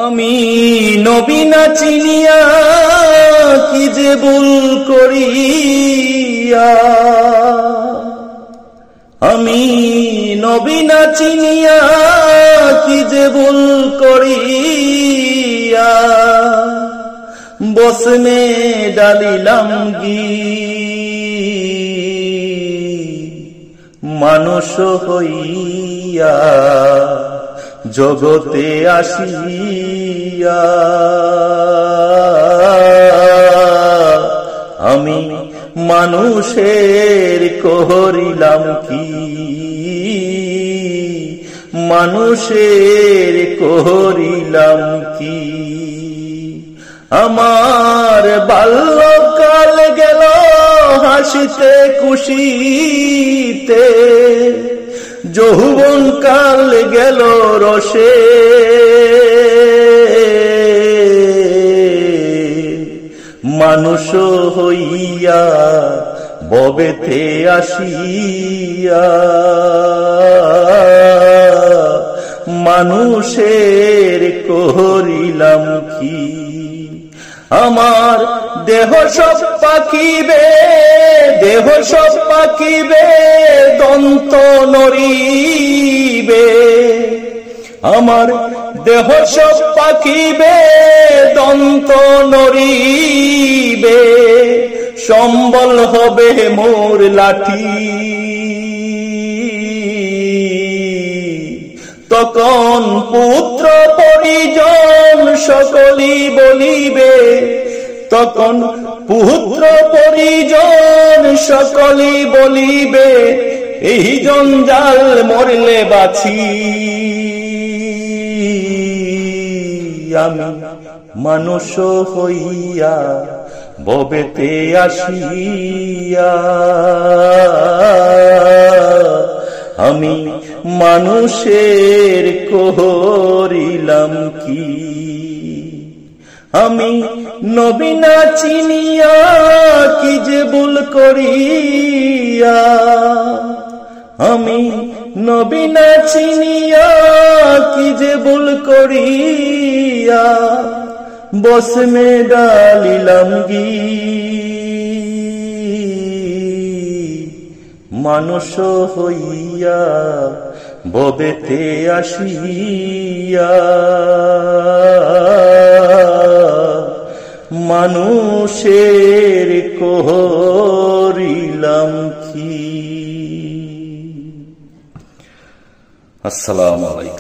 আমি নবী না চিনিয়া কি যে ভুল করিয়া, আমি নবী না চিনিয়া কি যে ভুল করিয়া, বসনে ডালিলাম গি মানুষ হইয়া জগতে আসিয়া। আমি মানুষের করিলাম কি, মানুষের করিলাম কি। আমার বাল্যকাল গেল হাসিতে খুশিতে, যৌবন কাল গেল রসে, মানুষ হইয়া ববেতে আসিয়া, মানুষের করিলাম কি। আমার দেহ সব পাকিবে, দেহ সব পাকিবে, দন্ত নড়িবে, আমার দেহ সব পাকিবে, দন্ত নড়িবে, সম্বল হবে মোর লাঠি, তখন পুত্র পরিজন সকলি বলিবে, তখন পুত্র পরিজন সকলি বলিবে, এই জঞ্জাল মরলে বাঁচি। আমি মানুষ হইয়া ববেতে আসিয়া, আমি মানুষের করিলাম কি। আমি নবী না চিনিয়া কি যে ভুল করিয়া, আমি নবী না চিনিয়া কি যে ভুল করিয়া, বসমে ডালিলাম গি মানুষ হইয়া ববেতে আসিয়া, মানুষের করিলাম কি। আসসালামু আলাইকুম।